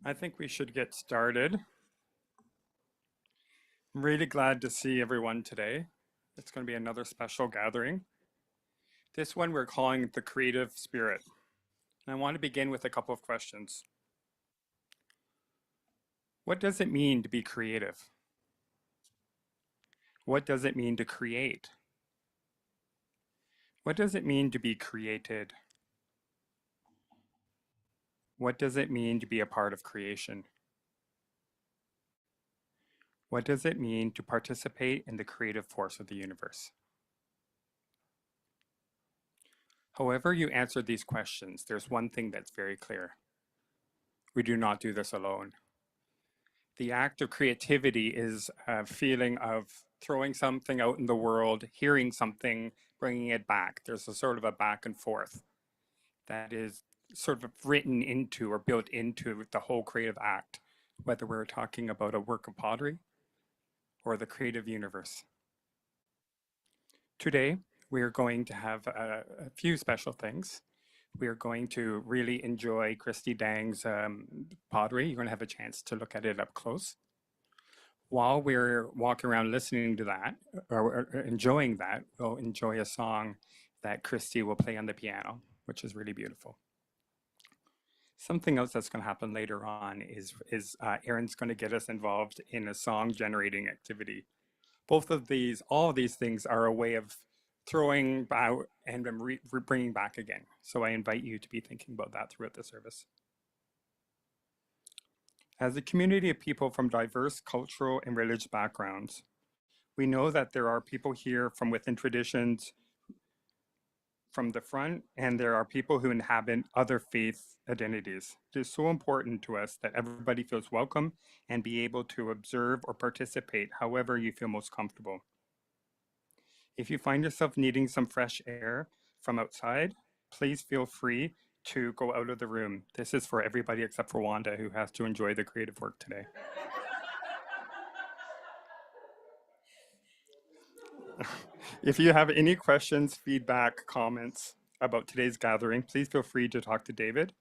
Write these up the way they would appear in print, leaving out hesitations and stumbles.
I think we should get started. I'm really glad to see everyone today. It's going to be another special gathering. This one we're calling the Creative Spirit. And I want to begin with a couple of questions. What does it mean to be creative? What does it mean to create? What does it mean to be created? What does it mean to be a part of creation? What does it mean to participate in the creative force of the universe? However you answer these questions, there's one thing that's very clear. We do not do this alone. The act of creativity is a feeling of throwing something out in the world, hearing something, bringing it back. There's a sort of a back and forth that is sort of written into or built into the whole creative act, whether we're talking about a work of pottery or the creative universe. Today, we are going to have a few special things. We are going to really enjoy Christy Dang's pottery. You're going to have a chance to look at it up close. While we're walking around listening to that or enjoying that, we'll enjoy a song that Christy will play on the piano, which is really beautiful. Something else that's going to happen later on is Aaron's going to get us involved in a song generating activity. Both of these, all of these things are a way of throwing out and bringing back again. So I invite you to be thinking about that throughout the service. As a community of people from diverse cultural and religious backgrounds, we know that there are people here from within traditions from the front, and there are people who inhabit other faith identities. It is so important to us that everybody feels welcome and be able to observe or participate however you feel most comfortable. If you find yourself needing some fresh air from outside, please feel free to go out of the room. This is for everybody except for Wanda, who has to enjoy the creative work today. If you have any questions, feedback, comments about today's gathering, please feel free to talk to David,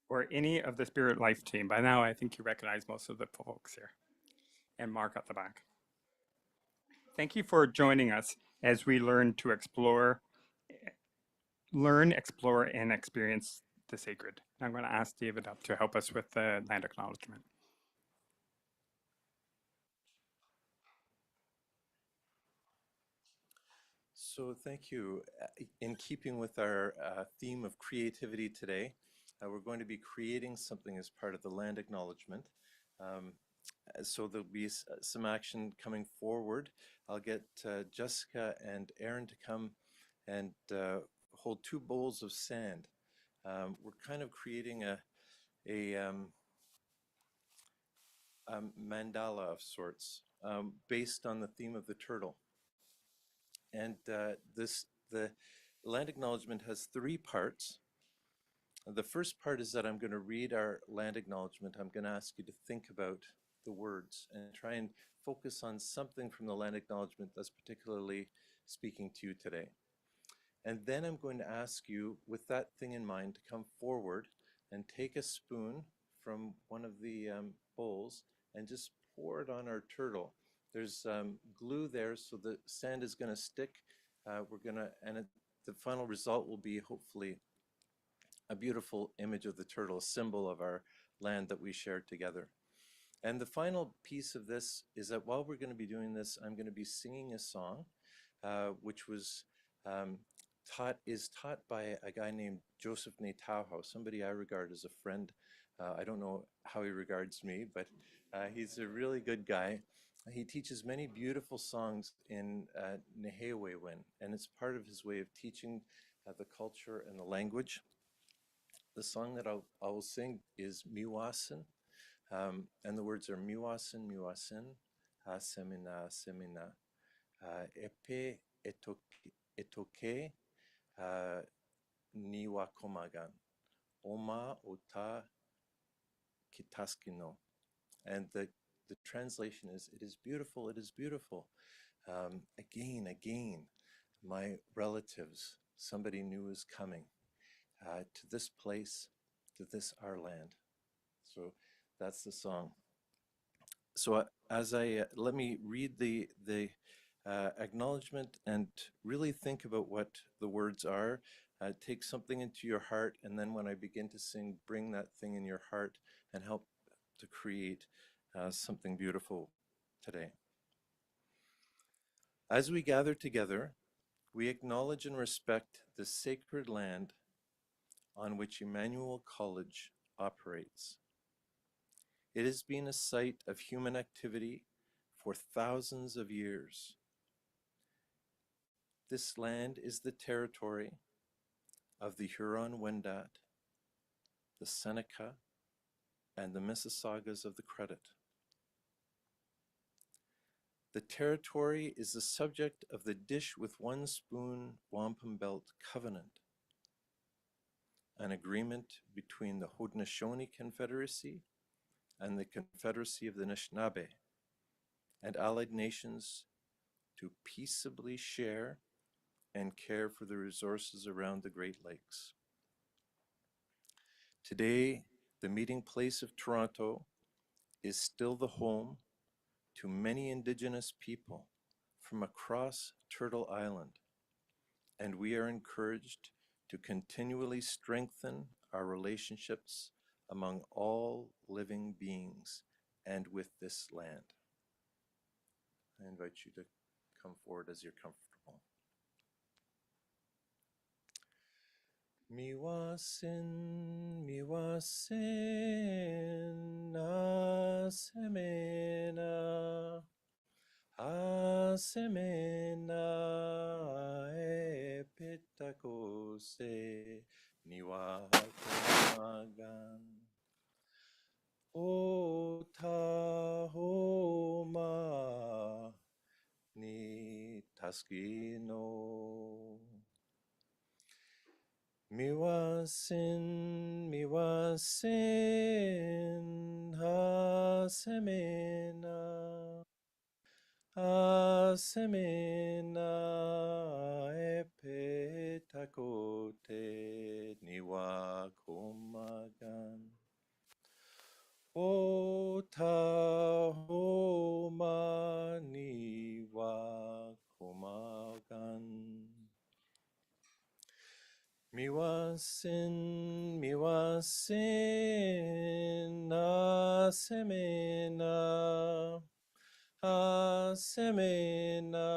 or any of the Spirit Life team. By now, I think you recognize most of the folks here, and Mark at the back. Thank you for joining us as we learn to explore, and experience the sacred. I'm going to ask David up to help us with the land acknowledgement. So thank you. In keeping with our theme of creativity today, we're going to be creating something as part of the land acknowledgement. So there'll be some action coming forward. I'll get Jessica and Aaron to come and hold two bowls of sand. We're kind of creating a mandala of sorts based on the theme of the turtle. And the land acknowledgement has three parts. The first part is that I'm going to read our land acknowledgement. I'm going to ask you to think about the words and try and focus on something from the land acknowledgement that's particularly speaking to you today. And then I'm going to ask you, with that thing in mind, to come forward and take a spoon from one of the bowls and just pour it on our turtle. There's glue there, so the sand is going to stick. The final result will be hopefully a beautiful image of the turtle, a symbol of our land that we shared together. And the final piece of this is that while we're going to be doing this, I'm going to be singing a song, which was taught by a guy named Joseph Natauho, somebody I regard as a friend. I don't know how he regards me, but he's a really good guy. He teaches many beautiful songs in Nehewewin, and it's part of his way of teaching the culture and the language. The song that I will sing is Miwasin, and the words are Miwasin, Miwasin, Semina, Semina, Epe etoke, Niwa komagan, Oma ota kitaskino. And the translation is, it is beautiful, it is beautiful. Again, my relatives, somebody new is coming to this place, to this our land. So that's the song. So let me read the acknowledgement and really think about what the words are. Take something into your heart, and then when I begin to sing, bring that thing in your heart and help to create something beautiful today. As we gather together, we acknowledge and respect the sacred land on which Emmanuel College operates. It has been a site of human activity for thousands of years. This land is the territory of the Huron-Wendat, the Seneca, and the Mississaugas of the Credit. The territory is the subject of the Dish with One Spoon Wampum Belt Covenant, an agreement between the Haudenosaunee Confederacy and the Confederacy of the Anishinaabe and allied nations to peaceably share and care for the resources around the Great Lakes. Today, the meeting place of Toronto is still the home to many Indigenous people from across Turtle Island, and we are encouraged to continually strengthen our relationships among all living beings and with this land. I invite you to come forward as you're comfortable. Miwasin, asemena, asemena, epitakose, niwakamagan. O tahoma, ni taskino. Miwasin, hasemena, asemena, epetakote, niwakomagan. O tahoma, niwakomagan. Miwasin, asemena, asemena,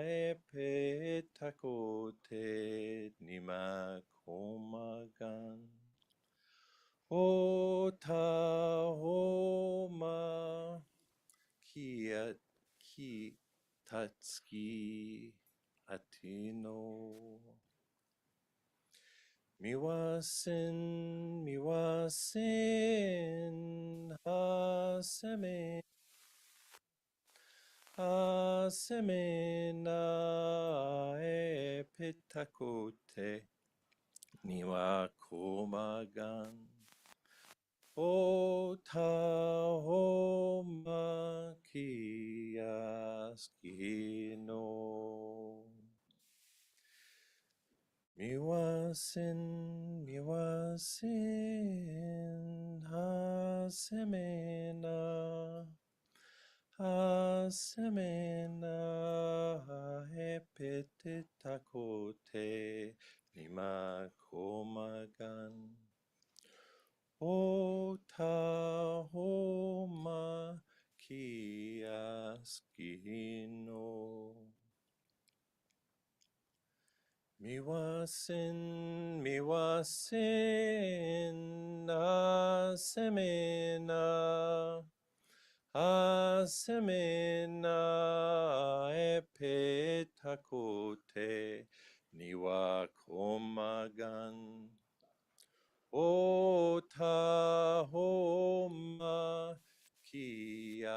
epetakote, nimakomagan. O tahoma, ki tatski atino. Miwasin, asemena, asemena, epitakote, niwakomagan. O tahoma, kiaskino. Miwasin, asemena, asemena, epetetakote, nimakomagan. O tahoma, kiaskino. Miwasin, asemena, asemena, epetakote, niwakomagan. O tahoma, kiaskino.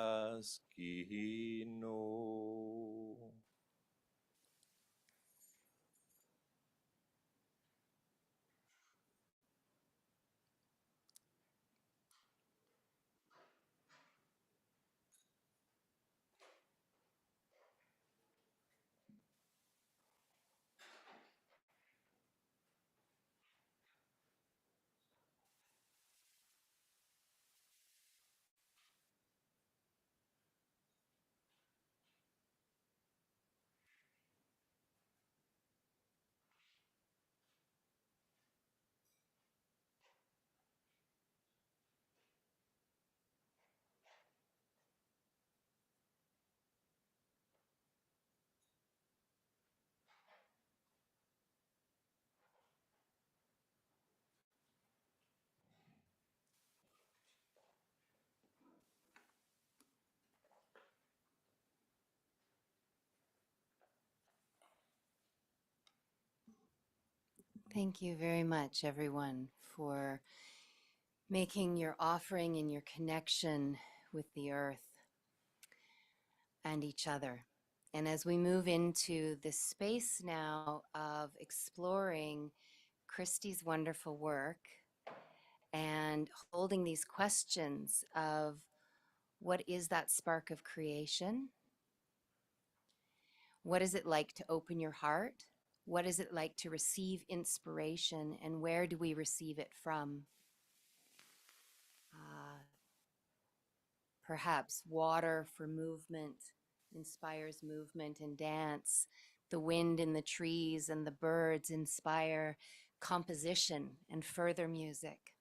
Thank you very much, everyone, for making your offering and your connection with the earth and each other. And as we move into this space now of exploring Christy's wonderful work and holding these questions of what is that spark of creation? What is it like to open your heart? What is it like to receive inspiration, and where do we receive it from? Uh, Perhaps water for movement inspires movement and dance. The wind in the trees and the birds inspire composition and further music.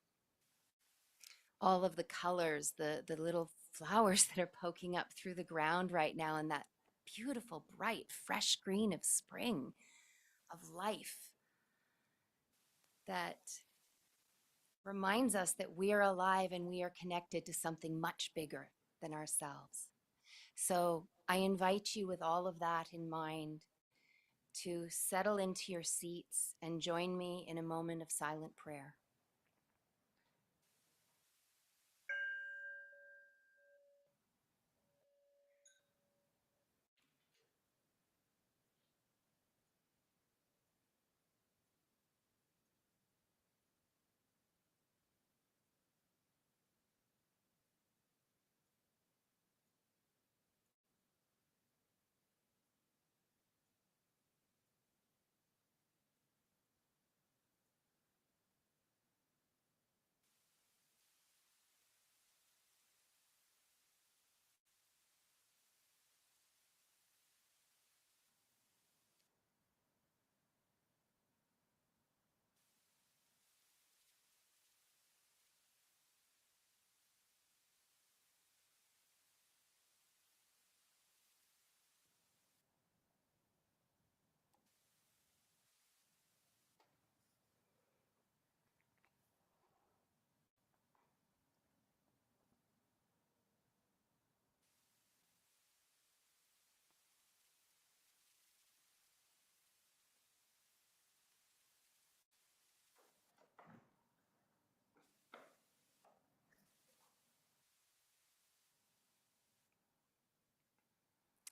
All of the colors, the little flowers that are poking up through the ground right now, and that beautiful, bright, fresh green of spring, of life, that reminds us that we are alive and we are connected to something much bigger than ourselves. So I invite you, with all of that in mind, to settle into your seats and join me in a moment of silent prayer.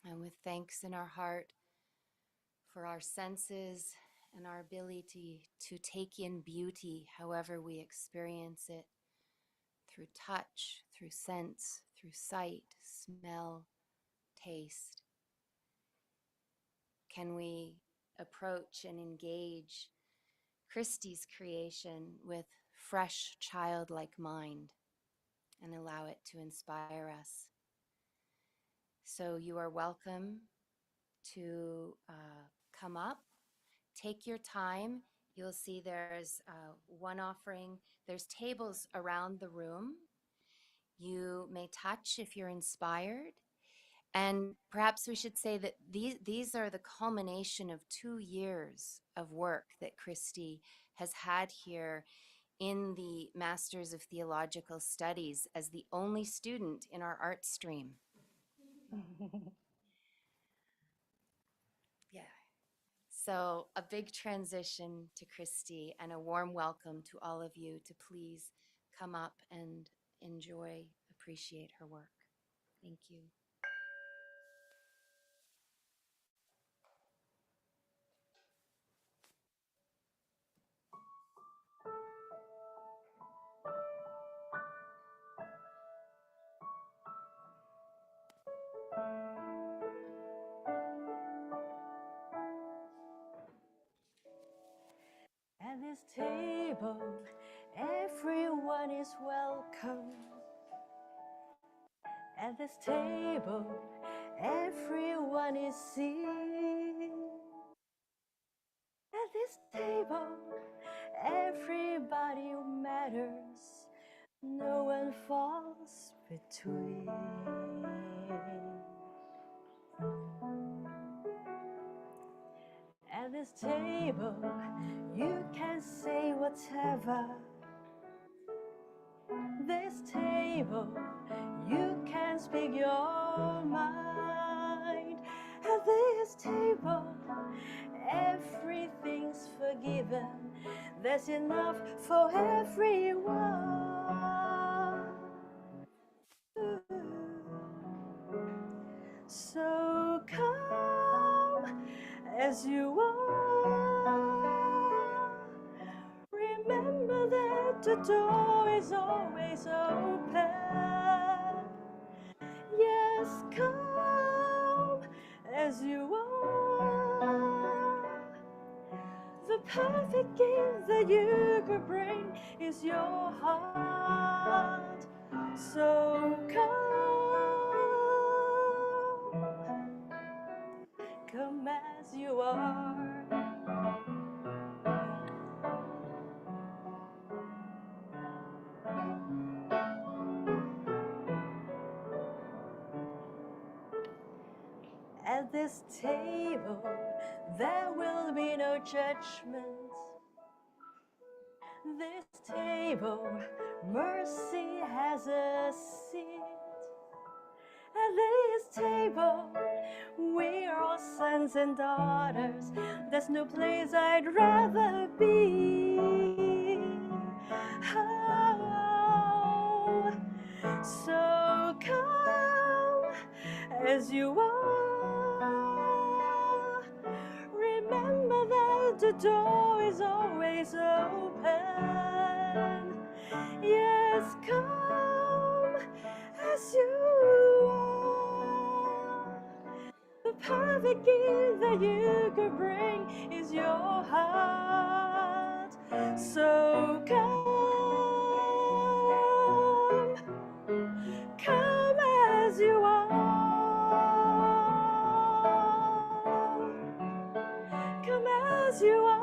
And with thanks in our heart for our senses and our ability to take in beauty however we experience it, through touch, through sense, through sight, smell, taste, can we approach and engage Christy's creation with fresh childlike mind and allow it to inspire us. So you are welcome to come up, take your time. You'll see there's one offering. There's tables around the room. You may touch if you're inspired. And perhaps we should say that these are the culmination of 2 years of work that Christy has had here in the Masters of Theological Studies as the only student in our art stream. Yeah. So a big transition to Christy, and a warm welcome to all of you to please come up and enjoy, appreciate her work. Thank you. At this table, everyone is welcome. At this table, everyone is seen. At this table, everybody matters. No one falls between. At this table, you can say whatever. This table, you can speak your mind. At this table, everything's forgiven. there's enough for everyone. So come as you are. Remember that the door is always open. Yes, come as you are. The perfect gift that you could bring is your heart. So come as you are. At this table, there will be no judgment. This table, mercy has a seat. At this table, we're all sons and daughters. There's no place I'd rather be. Oh, so come as you are. Remember that the door is always open. Yes, come as you are. The perfect gift that you could bring is your heart. So come as you are. Come as you are.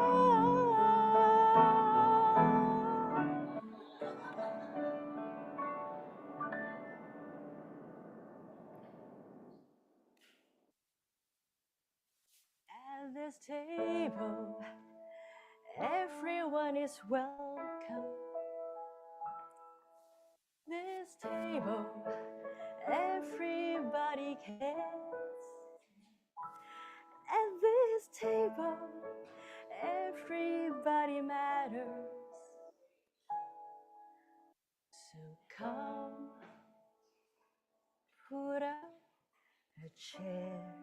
At this table, everyone is welcome. This table, everybody cares. At this table, everybody matters. So come, put up a chair.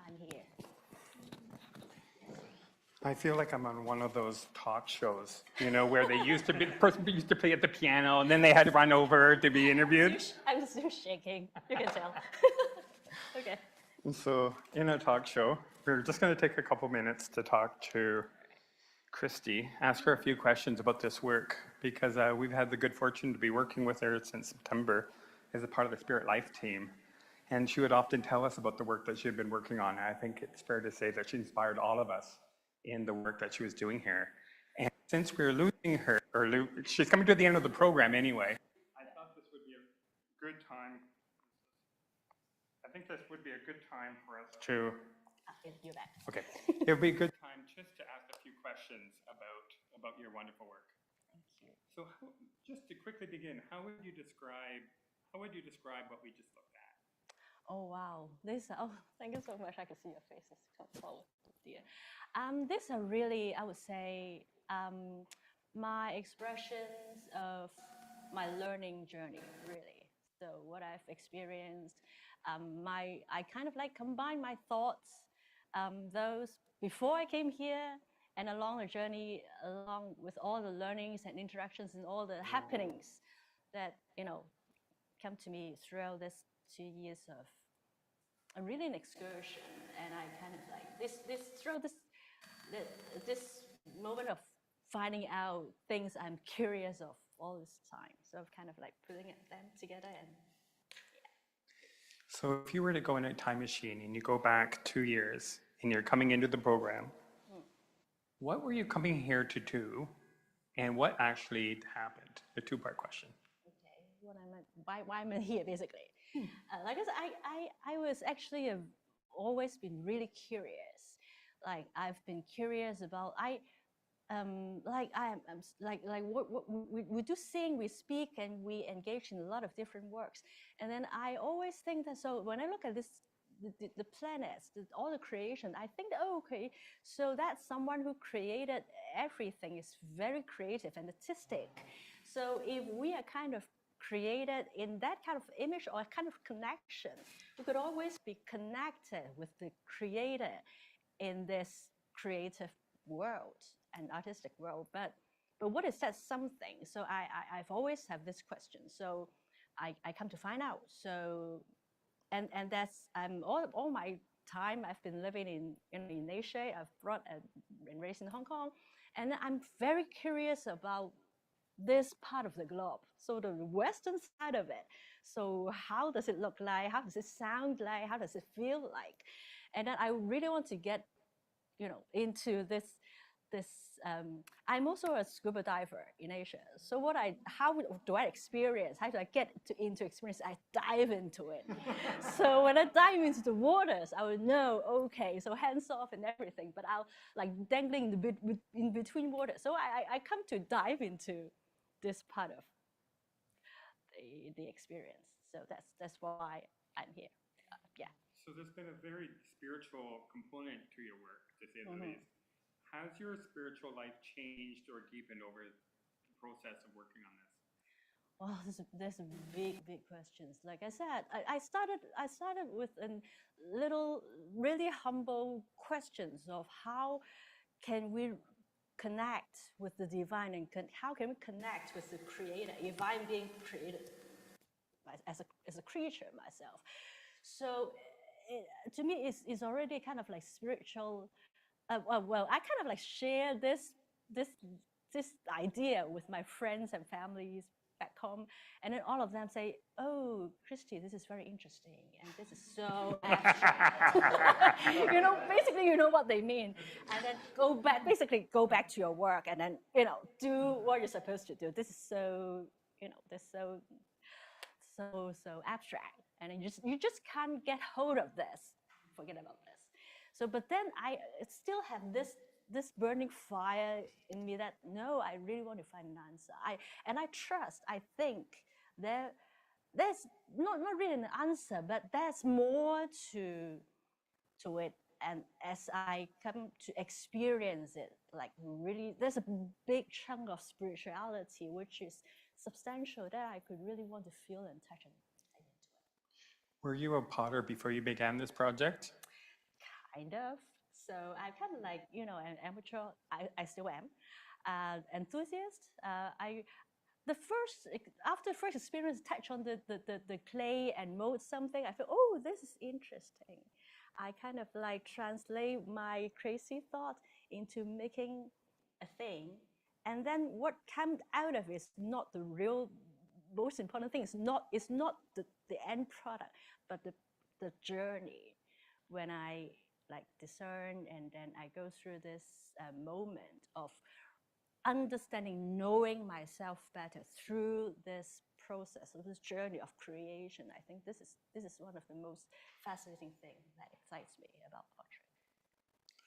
I'm here. I feel like I'm on one of those talk shows, you know, where they used to be, the person used to play at the piano and then they had to run over to be interviewed. I'm still shaking. You can tell. Okay. And so in a talk show, we're just going to take a couple minutes to talk to Christy, ask her a few questions about this work, because we've had the good fortune to be working with her since September as a part of the Spirit Life team. And she would often tell us about the work that she had been working on. And I think it's fair to say that she inspired all of us in the work that she was doing here. And since we're losing her, or she's coming to the end of the program anyway, I thought this would be a good time. I think this would be a good time for us to. You're back. Okay, it would be a good time just to ask a few questions about your wonderful work. Thank you. So, just to quickly begin, how would you describe what we just looked at? Oh wow, thank you so much. I can see your faces come forward, dear. These are really, I would say, my expressions of my learning journey, really. So what I've experienced, I kind of like combine my thoughts, those before I came here and along the journey, along with all the learnings and interactions and all the happenings that, come to me throughout this 2 years of really an excursion. And I kind of like this moment of finding out things I'm curious of all this time. So I've kind of like putting them together. And So, if you were to go in a time machine and you go back 2 years and you're coming into the program, what were you coming here to do? and what actually happened? The two-part question. Okay, what I meant, why I'm here, basically. Like I said, I was actually always been really curious. Like I've been curious about like I'm like what we do sing, we speak, and we engage in a lot of different works. And then I always think that, so when I look at this, the planets, all the creation, I think that, oh, okay, so that's someone who created everything, is very creative and artistic. So if we are kind of created in that kind of image or kind of connection, we could always be connected with the creator in this creative world and artistic world. But what is that something? So I've always have this question. So I come to find out. So and that's all my time I've been living in Asia. I've been raised in Hong Kong, and I'm very curious about this part of the globe, so the western side of it. So how does it look like? How does it sound like? How does it feel like? And then I really want to get, into this. I'm also a scuba diver in Asia. So how do I experience? How do I get into experience? I dive into it. So when I dive into the waters, I will know, okay, so hands off and everything. But I'll like dangling in between waters. So I come to dive into this part of the experience. So that's why I'm here. Yeah. So there's been a very spiritual component to your work, to say the least. Has your spiritual life changed or deepened over the process of working on this? Well, there's big questions. Like I said, I started with a little, really humble questions of how can we connect with the divine, and how can we connect with the creator if I'm being created as a creature myself. So to me, it's already kind of like spiritual. Well, I kind of like share this idea with my friends and families back home, and then all of them say, "Oh, Christy, this is very interesting, and this is so abstract." Basically, you know what they mean, and then basically go back to your work, and then do what you're supposed to do. This is so so abstract, and you just can't get hold of this. Forget about this. So, but then I still have this burning fire in me that no, I really want to find an answer. I think there's not really an answer, but there's more to it. And as I come to experience it, like really, there's a big chunk of spirituality which is substantial that I could really want to feel and touch and into it. Were you a potter before you began this project? Kind of. So I'm kind of like, an amateur. I still am, enthusiast. After the first experience, touch on the clay and mold something, I feel, oh, this is interesting. I kind of like translate my crazy thought into making a thing, and then what comes out of it is not the real most important thing. It's not the end product, but the journey. When I like discern, and then I go through this moment of understanding, knowing myself better through this process, of this journey of creation. I think this is one of the most fascinating things that excites me about pottery.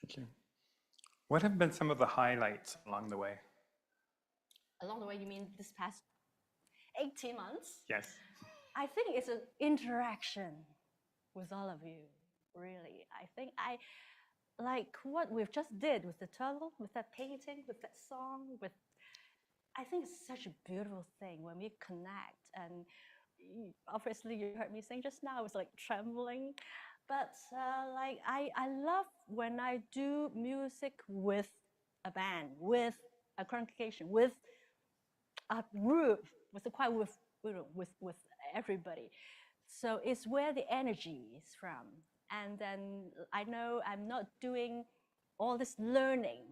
Thank you. What have been some of the highlights along the way? Along the way, you mean this past 18 months? Yes. I think it's an interaction with all of you, really. I think I like what we've just did with the turtle, with that painting, with that song, I think it's such a beautiful thing when we connect. And obviously you heard me sing just now, I was like trembling. But I love when I do music with a band, with a congregation, with a group, with a choir, with everybody. So it's where the energy is from. And then I know I'm not doing all this learning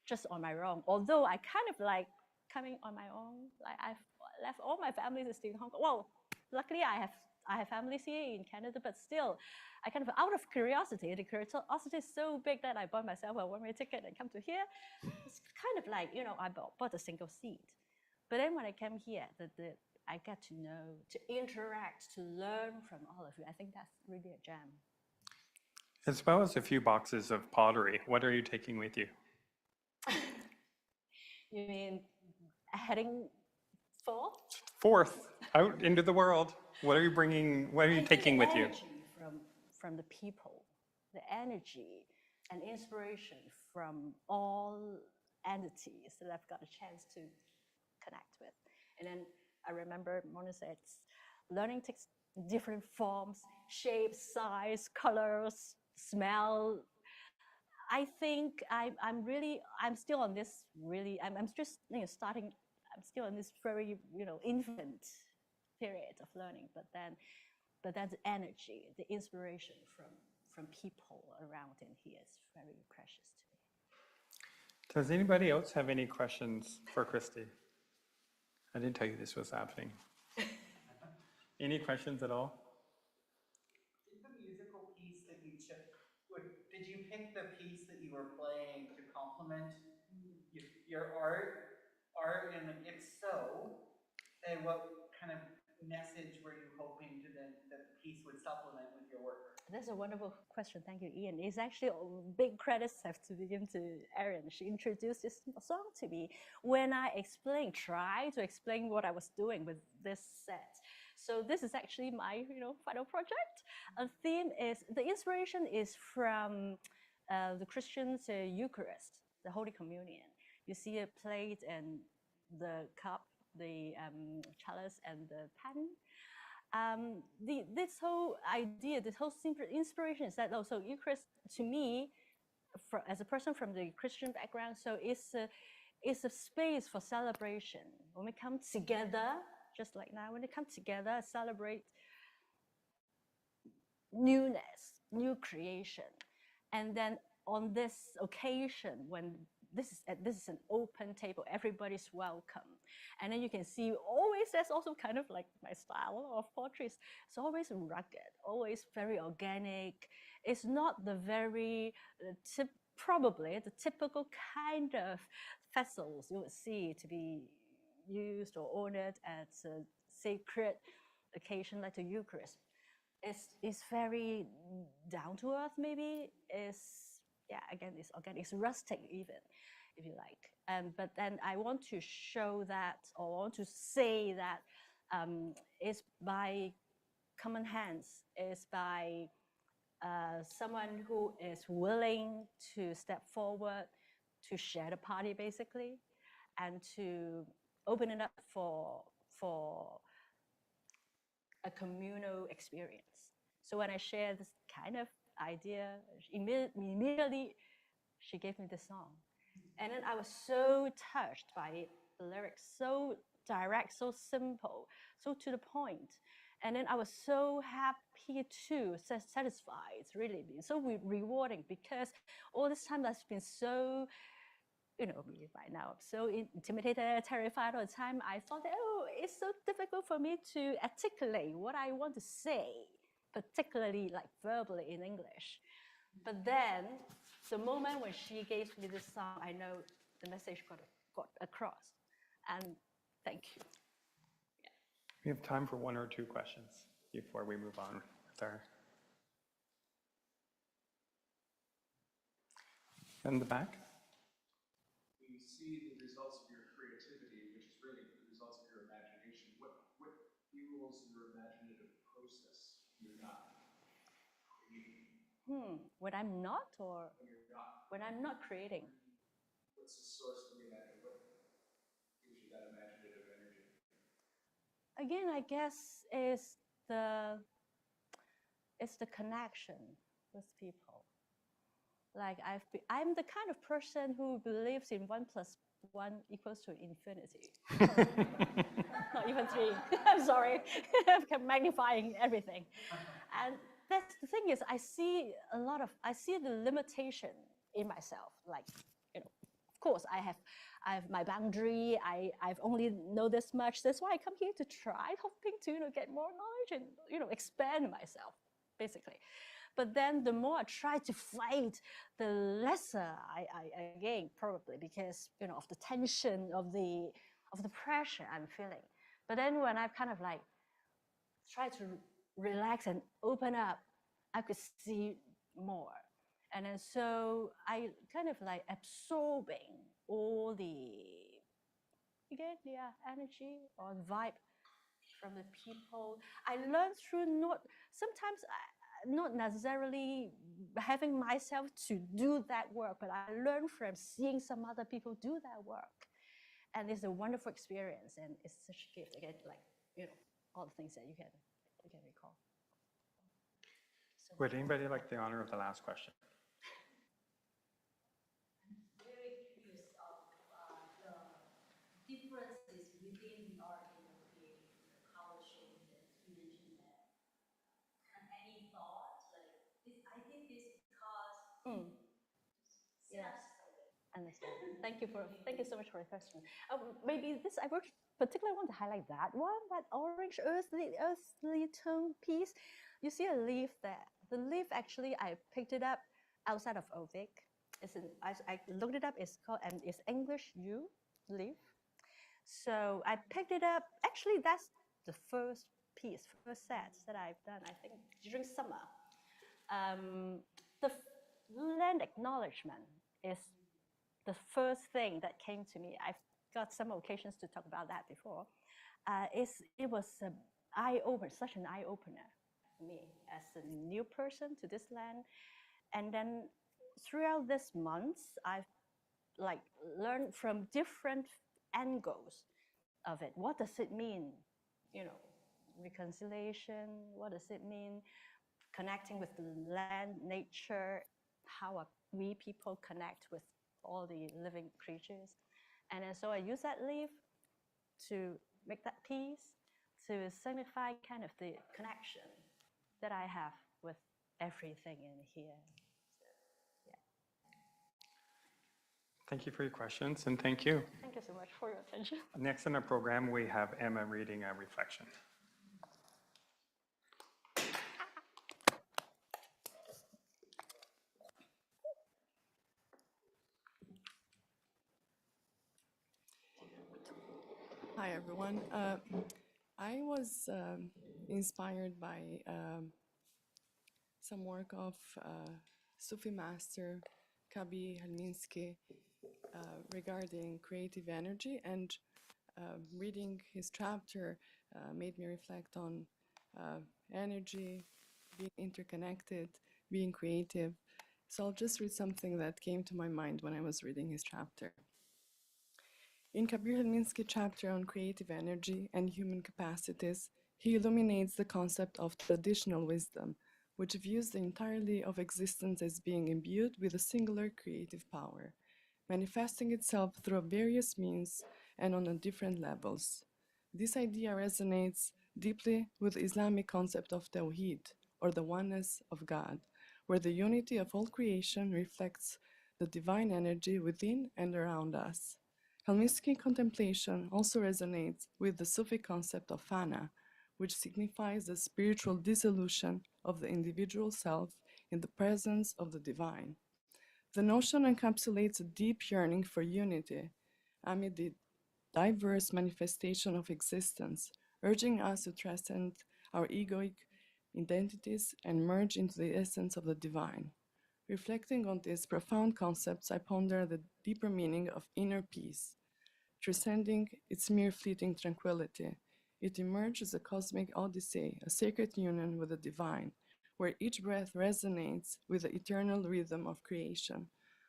just on my own, although I kind of like coming on my own. Like I've left all my family to stay in Hong Kong. Well, luckily I I have families here in Canada, but still, I kind of, out of curiosity, the curiosity is so big that I bought myself a one-way ticket and come to here. It's kind of like, I bought a single seat. But then when I came here, I get to know, to interact, to learn from all of you. I think that's really a gem. As well as a few boxes of pottery, what are you taking with you? You mean heading forth? Forth, out into the world. What are you bringing, what are you taking with you? From the people, the energy and inspiration from all entities that I've got a chance to connect with. And then I remember Mona said, learning takes different forms, shapes, size, colors, smell. I think I'm still on this I'm just starting, I'm still in this very, infant period of learning, but that energy, the inspiration from people around in here is very precious to me. Does anybody else have any questions for Christy? I didn't tell you this was happening. Any questions at all? Did the musical piece that you took, did you pick the piece that you were playing to complement your art, and if so, then what kind of message were you hoping that the piece would supplement with your work? That's a wonderful question. Thank you, Ian. It's actually big credits have to begin to Erin. She introduced this song to me when I tried to explain what I was doing with this set. So this is actually my, final project. The inspiration is from the Christian's Eucharist, the Holy Communion. You see a plate and the cup, the chalice and the pen. This whole idea, this whole inspiration is that also Eucharist, to me, as a person from the Christian background, so it's a space for celebration. When we come together, just like now, when we come together, celebrate newness, new creation. And then on this occasion, when this is an open table, everybody's welcome. And then you can see always, that's also kind of like my style of portraits. It's always rugged, always very organic. It's not the very, probably the typical kind of vessels you would see to be used or honored at a sacred occasion like the Eucharist. It's very down to earth, maybe. Again, it's organic, it's rustic even, if you like. But then I want to show that, or want to say that it's by common hands, it's by someone who is willing to step forward to share the party, basically, and to open it up for a communal experience. So when I share this kind of idea, immediately she gave me the song. And then I was so touched by it, the lyrics, so direct, so simple, so to the point. And then I was so happy too, satisfied. It's really been so rewarding, because all this time I've been so, me right now, I'm so intimidated, terrified all the time. I thought that, it's so difficult for me to articulate what I want to say, particularly like verbally in English. But then, the moment when she gave me this song, I know the message got across. And thank you. Yeah. We have time for one or two questions before we move on with our. In the back. We see the results of your creativity, which is really the results of your imagination. What fuels your imaginative process when you're not creating? When I'm not, or when you're not? When I'm not creating. What's the source of the imagination? What gives you that imaginative energy? Again, I guess it's the connection with people. Like I'm the kind of person who believes in 1 + 1 = infinity. Not even 3. I'm sorry, I'm magnifying everything. And that's the thing is, I see the limitation in myself. Like, of course, I have my boundary. I've only know this much. That's why I come here to try, hoping to get more knowledge and expand myself, basically. But then the more I try to fight, the lesser I gain, probably because of the tension of the pressure I'm feeling. But then when I kind of like try to relax and open up, I could see more. And then so I kind of like absorbing all energy or vibe from the people. I learned through not necessarily having myself to do that work, but I learned from seeing some other people do that work. And it's a wonderful experience, and it's such a gift. Again, all the things that you can recall. So, Would anybody like the honor of the last question? very curious of the differences within the art and the creative, the color shade, the energy there. Any thoughts? Like this, I did this because yes. Understand. Thank you so much for the question. Maybe this I would particularly want to highlight that one, that orange earthly tone piece. You see a leaf there. The leaf actually I picked it up outside of Ovik. I looked it up. It's called it's English yew leaf. So I picked it up. Actually, that's the first set that I've done. I think during summer. The land acknowledgement is the first thing that came to me. I've got some occasions to talk about that before. It was such an eye opener for me as a new person to this land. And then throughout this months, I've learned from different angles of it. What does it mean? Reconciliation. What does it mean? Connecting with the land, nature. How we people connect with all the living creatures. And then so I use that leaf to make that piece to signify kind of the connection that I have with everything in here. So, yeah. Thank you for your questions, and thank you. Thank you so much for your attention. Next in our program, we have Emma reading a reflection. Hi, everyone. I was inspired by some work of Sufi master Kabi Helminski regarding creative energy, and reading his chapter made me reflect on energy, being interconnected, being creative. So I'll just read something that came to my mind when I was reading his chapter. In Kabir Helminski's chapter on creative energy and human capacities, he illuminates the concept of traditional wisdom, which views the entirety of existence as being imbued with a singular creative power, manifesting itself through various means and on different levels. This idea resonates deeply with the Islamic concept of Tawheed, or the oneness of God, where the unity of all creation reflects the divine energy within and around us. Helminski contemplation also resonates with the Sufi concept of fana, which signifies the spiritual dissolution of the individual self in the presence of the divine. The notion encapsulates a deep yearning for unity amid the diverse manifestation of existence, urging us to transcend our egoic identities and merge into the essence of the divine. Reflecting on these profound concepts, I ponder the deeper meaning of inner peace. Transcending its mere fleeting tranquility, it emerges as a cosmic odyssey, a sacred union with the divine, where each breath resonates with the eternal rhythm of creation.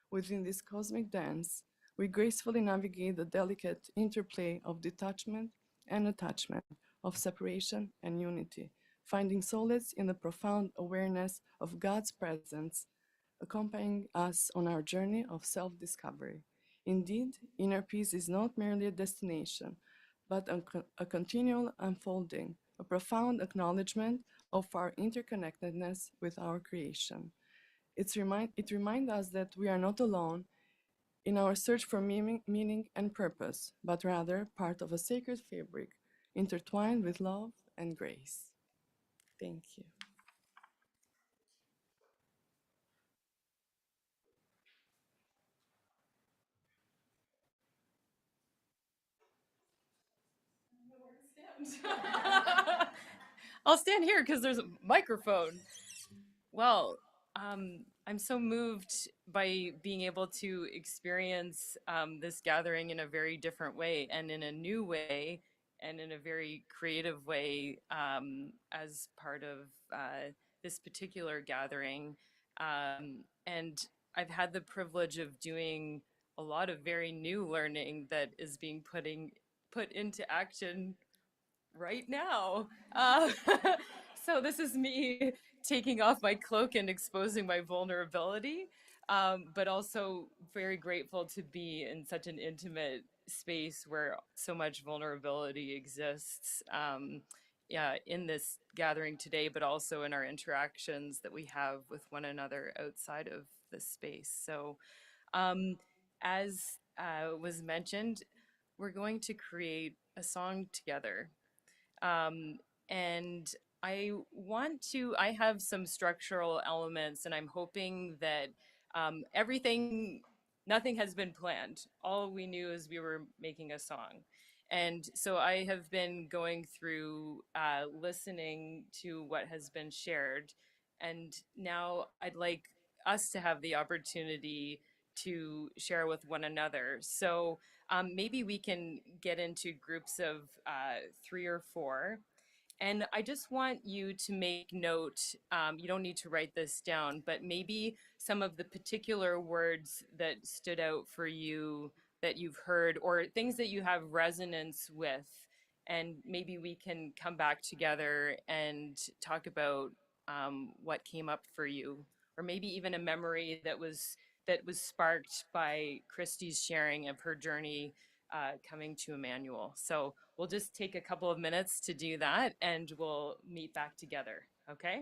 Within this cosmic dance, we gracefully navigate the delicate interplay of detachment and attachment, of separation and unity, finding solace in the profound awareness of God's presence, accompanying us on our journey of self-discovery. Indeed, inner peace is not merely a destination, but a continual unfolding, a profound acknowledgement of our interconnectedness with our creation. It reminds us that we are not alone in our search for meaning and purpose, but rather part of a sacred fabric intertwined with love and grace. Thank you. I'll stand here because there's a microphone. Well, I'm so moved by being able to experience this gathering in a very different way and in a new way and in a very creative way as part of this particular gathering. And I've had the privilege of doing a lot of very new learning that is being put into action right now. So this is me taking off my cloak and exposing my vulnerability, but also very grateful to be in such an intimate space where so much vulnerability exists. Yeah, in this gathering today, but also in our interactions that we have with one another outside of this space. So, as was mentioned, we're going to create a song together. Um, and I have some structural elements, and I'm hoping that nothing has been planned. All we knew is we were making a song. And so I have been going through listening to what has been shared. And now I'd like us to have the opportunity to share with one another. So maybe we can get into groups of 3 or 4. And I just want you to make note, you don't need to write this down, but maybe some of the particular words that stood out for you that you've heard or things that you have resonance with. And maybe we can come back together and talk about what came up for you, or maybe even a memory that was sparked by Christy's sharing of her journey coming to Emmanuel. So we'll just take a couple of minutes to do that and we'll meet back together, okay?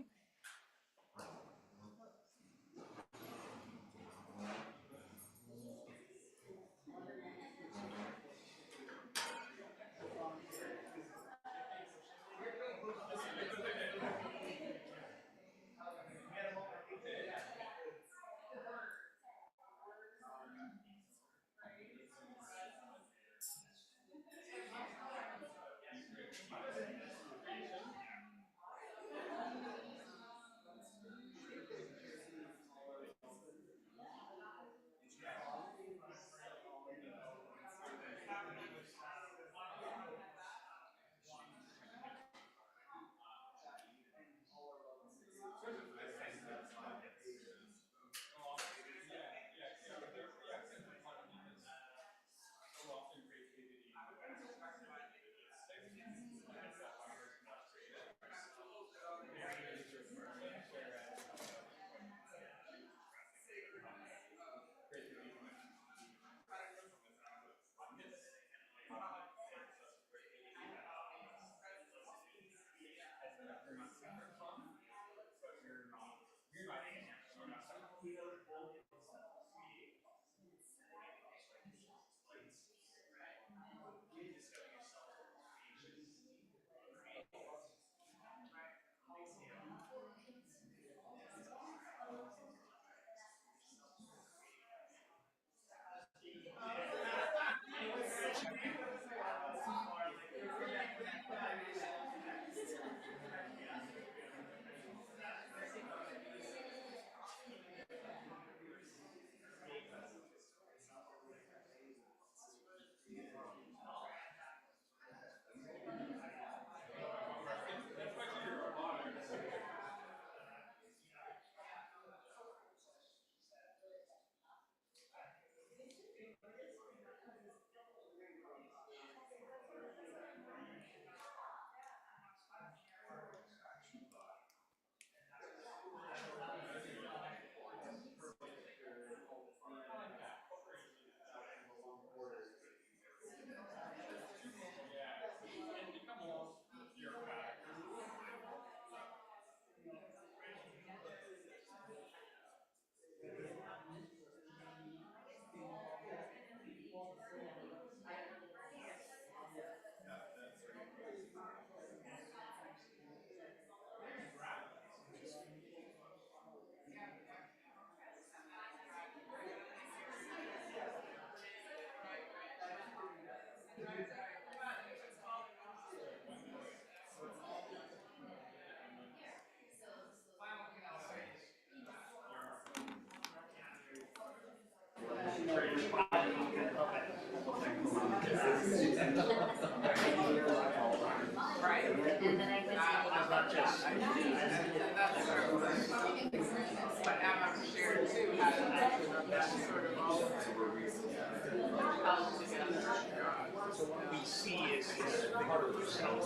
So what we see is a bigger percentage.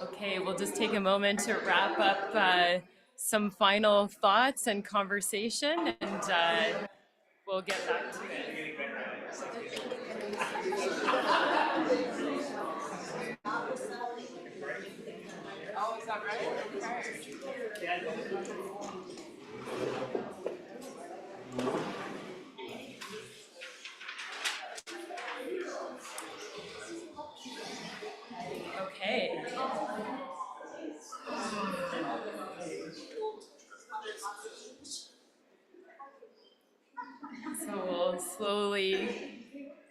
Okay, we'll just take a moment to wrap up some final thoughts and conversation, and we'll get back to it. Okay. So we'll slowly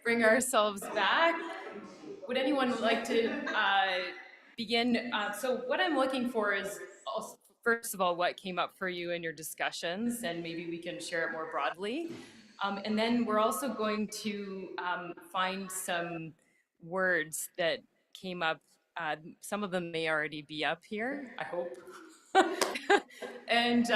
bring ourselves back. Would anyone like to begin? So what I'm looking for is, also, first of all, what came up for you in your discussions, and maybe we can share it more broadly. And then we're also going to find some words that came up. Some of them may already be up here, I hope. And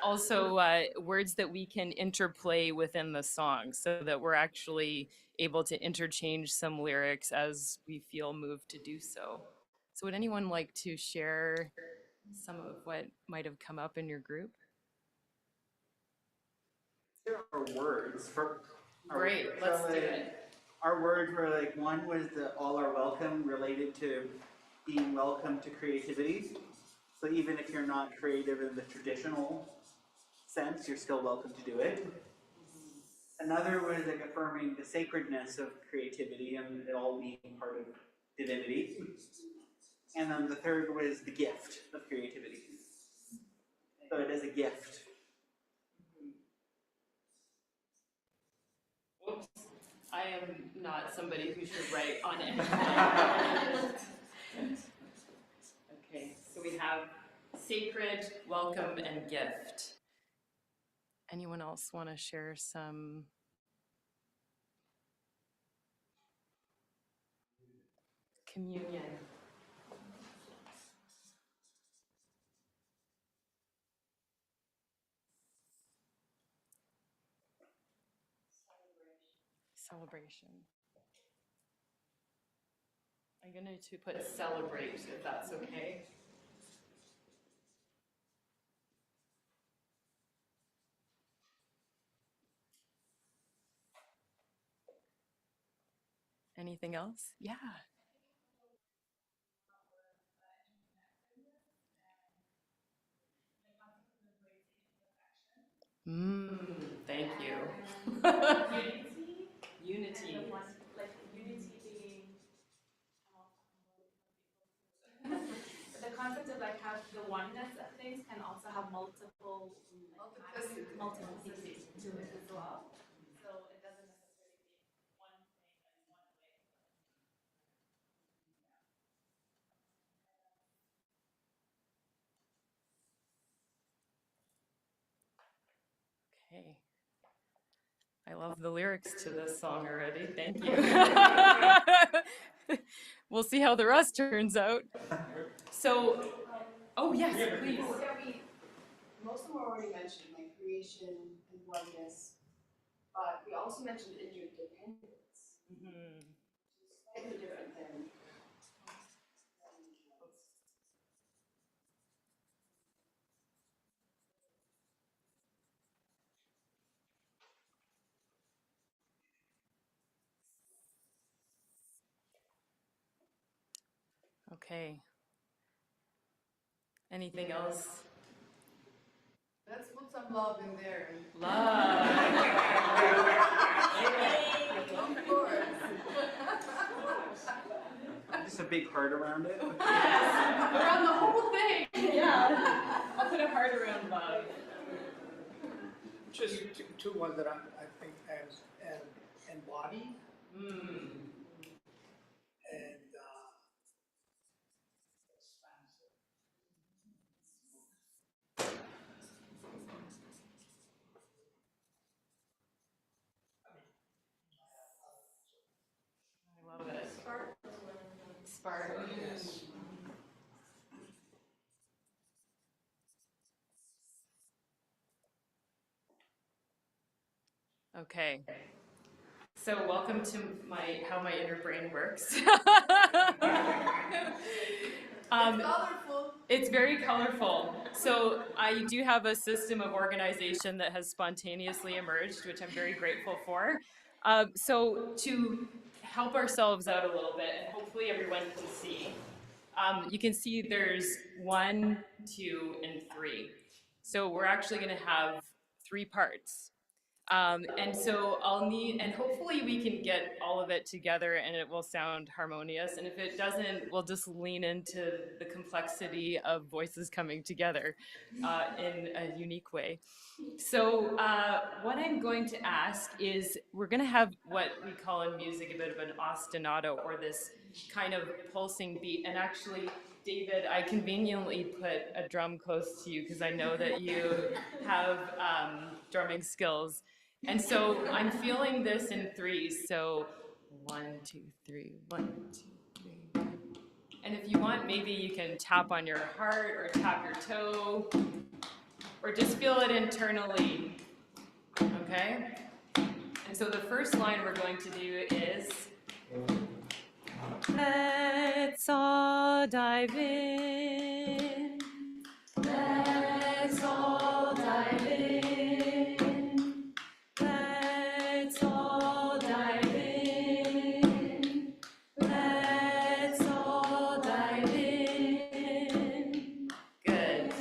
also words that we can interplay within the song so that we're actually able to interchange some lyrics as we feel moved to do so. So would anyone like to share some of what might have come up in your group? There are words for. Great, let's do it. Our words were like, one was the all are welcome, related to being welcome to creativity. So even if you're not creative in the traditional sense, you're still welcome to do it. Another was like affirming the sacredness of creativity and it all being part of divinity. And then the third was the gift of creativity. So it is a gift. Whoops. I am not somebody who should write on it. Okay, so we have sacred, welcome, and gift. Anyone else want to share some? Communion. Celebration. I'm going to put celebrate, if that's okay. Anything else? Yeah. Thank you. the oneness of things can also have multiple multiplicity to it as well. So it doesn't necessarily mean one thing and one way. Okay. I love the lyrics to this song already. Thank you. We'll see how the rest turns out. So, oh yes, please. Yeah, most of them were already mentioned, like creation and oneness, but we also mentioned interdependence, slightly different than. Okay. Anything else? Let's put some love in there. Love. Of course. Just a big heart around it. Around the whole thing. Yeah. I'll put a heart around love. Just two ones that I think as embodied and expansive. I love it. Spark. Yes. Okay. So welcome to how my inner brain works. Colorful. It's very colorful. So I do have a system of organization that has spontaneously emerged, which I'm very grateful for. So to help ourselves out a little bit, and hopefully everyone can see, you can see there's 1, 2, and 3. So we're actually going to have 3 parts. And so and hopefully we can get all of it together and it will sound harmonious. And if it doesn't, we'll just lean into the complexity of voices coming together in a unique way. So what I'm going to ask is we're going to have what we call in music a bit of an ostinato, or this kind of pulsing beat. And actually, David, I conveniently put a drum close to you because I know that you have drumming skills. And so I'm feeling this in 3s. So 1, 2, 3, 1, 2, 3, 1. And if you want, maybe you can tap on your heart or tap your toe or just feel it internally. Okay? And so the first line we're going to do is, let's all dive in. Let's all dive in. Let's all dive in. Let's all dive in. Good.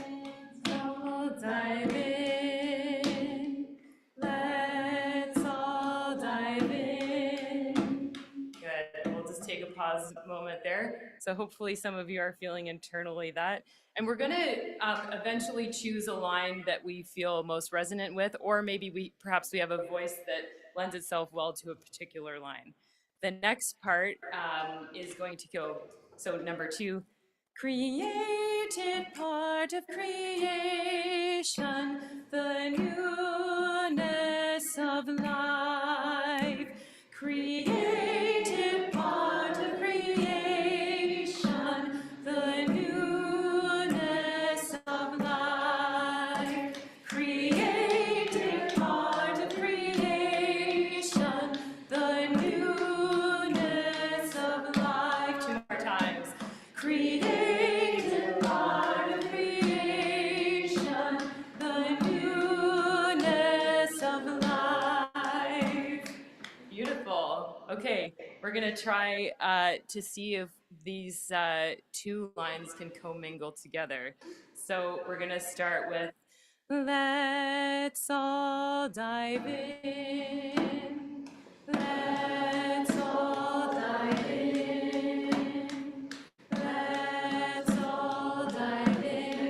Let's all dive in. Let's all dive in. Good. We'll just take a pause moment there. So hopefully some of you are feeling internally that. And we're going to eventually choose a line that we feel most resonant with, or maybe perhaps we have a voice that lends itself well to a particular line. The next part is going to go, so number 2, created part of creation, the newness of life. Created part of creation, the newness of life. Created part of creation, the newness of life. 2 more times. Created part of creation, the newness of life. Beautiful. Okay, we're gonna try to see if these 2 lines can commingle together. So we're gonna start with, let's all dive in. Let's all dive in. Let's all dive in.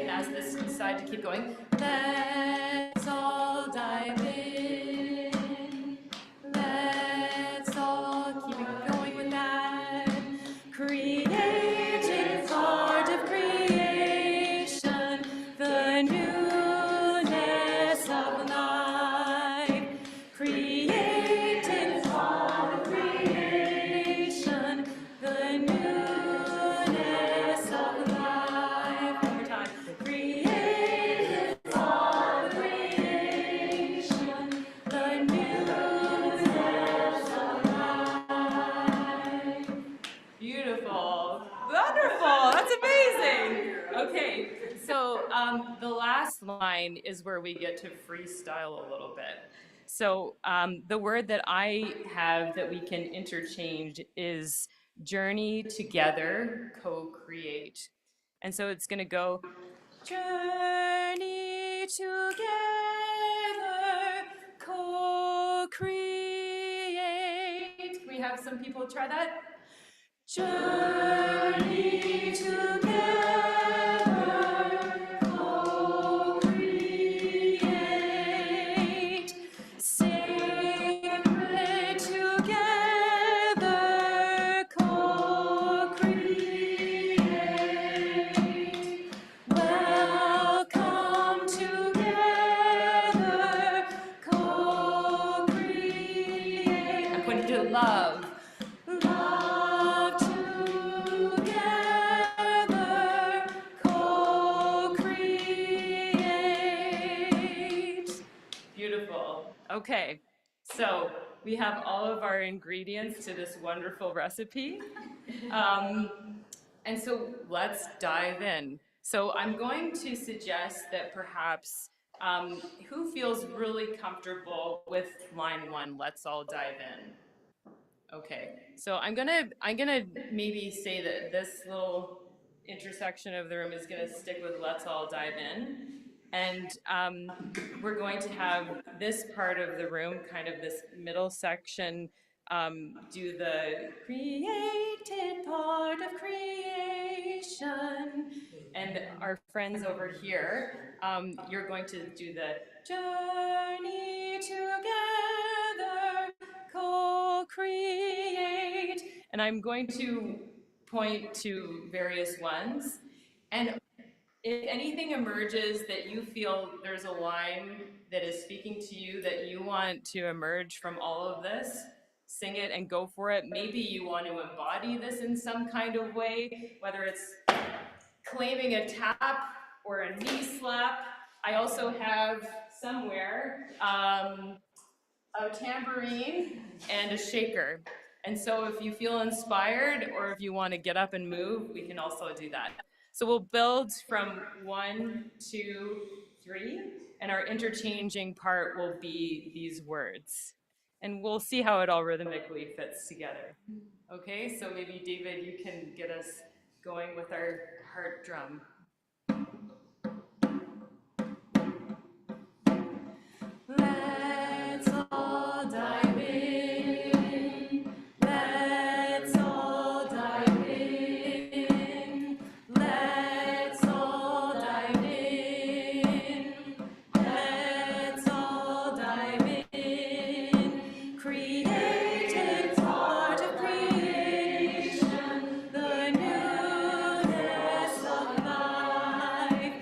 The last line is where we get to freestyle a little bit. So the word that I have that we can interchange is journey together, co-create. And so it's going to go journey together, co-create. Can we have some people try that? Journey together, co-create. Sacred together, co-create. Welcome together, co-create. I'm pointing to love. Love together, co-create. Beautiful. Okay, so we have all of our ingredients to this wonderful recipe. And so let's dive in. So I'm going to suggest that perhaps who feels really comfortable with line 1, let's all dive in. Okay, so I'm gonna maybe say that this little intersection of the room is gonna stick with let's all dive in. And we're going to have this part of the room, kind of this middle section, do the created part of creation. And our friends over here, you're going to do the journey together, co-create. And I'm going to point to various ones. And if anything emerges that you feel there's a line that is speaking to you that you want to emerge from all of this, sing it and go for it. Maybe you want to embody this in some kind of way, whether it's claiming a tap or a knee slap. I also have somewhere a tambourine and a shaker. And so if you feel inspired or if you want to get up and move, we can also do that. So we'll build from 1, 2, 3, and our interchanging part will be these words. And we'll see how it all rhythmically fits together. Okay, so maybe David, you can get us going with our heart drum. Let's all dive in. Let's all dive in. Let's all dive in. Let's all dive in. Created part of creation, the newness of life.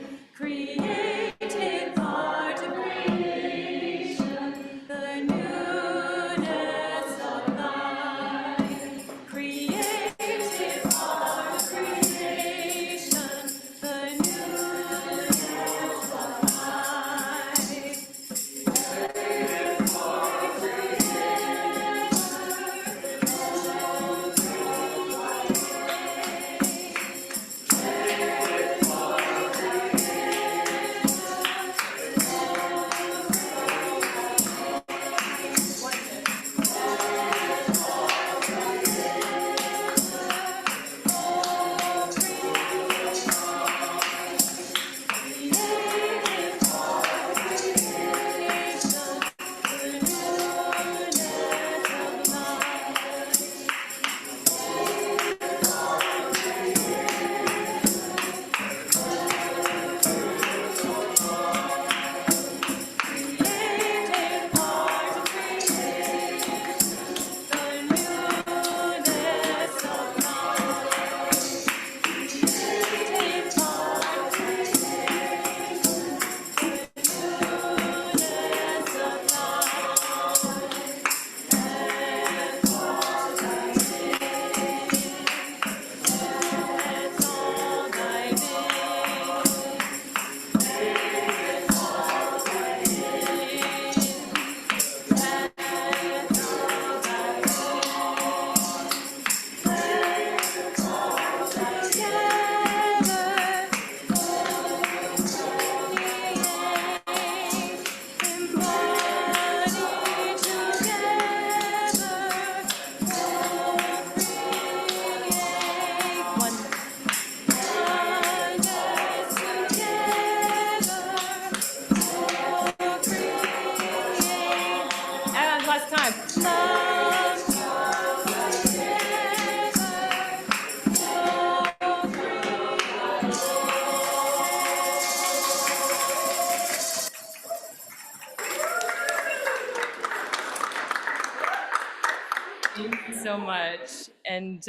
so much. And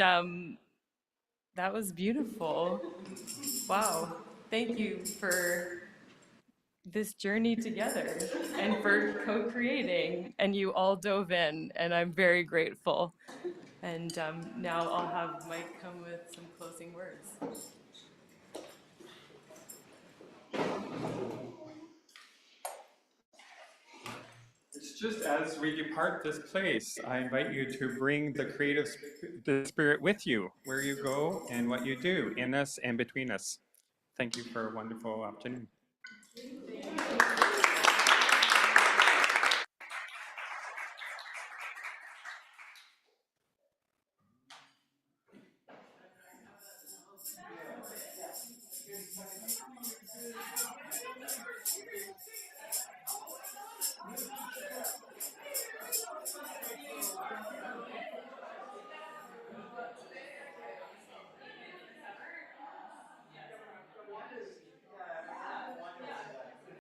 that was beautiful. Wow. Thank you for this journey together and for co-creating. And you all dove in, and I'm very grateful. And now I'll have Mike come with some closing words. It's just as we depart this place, I invite you to bring the creative the spirit with you, where you go and what you do, in us and between us. Thank you for a wonderful afternoon.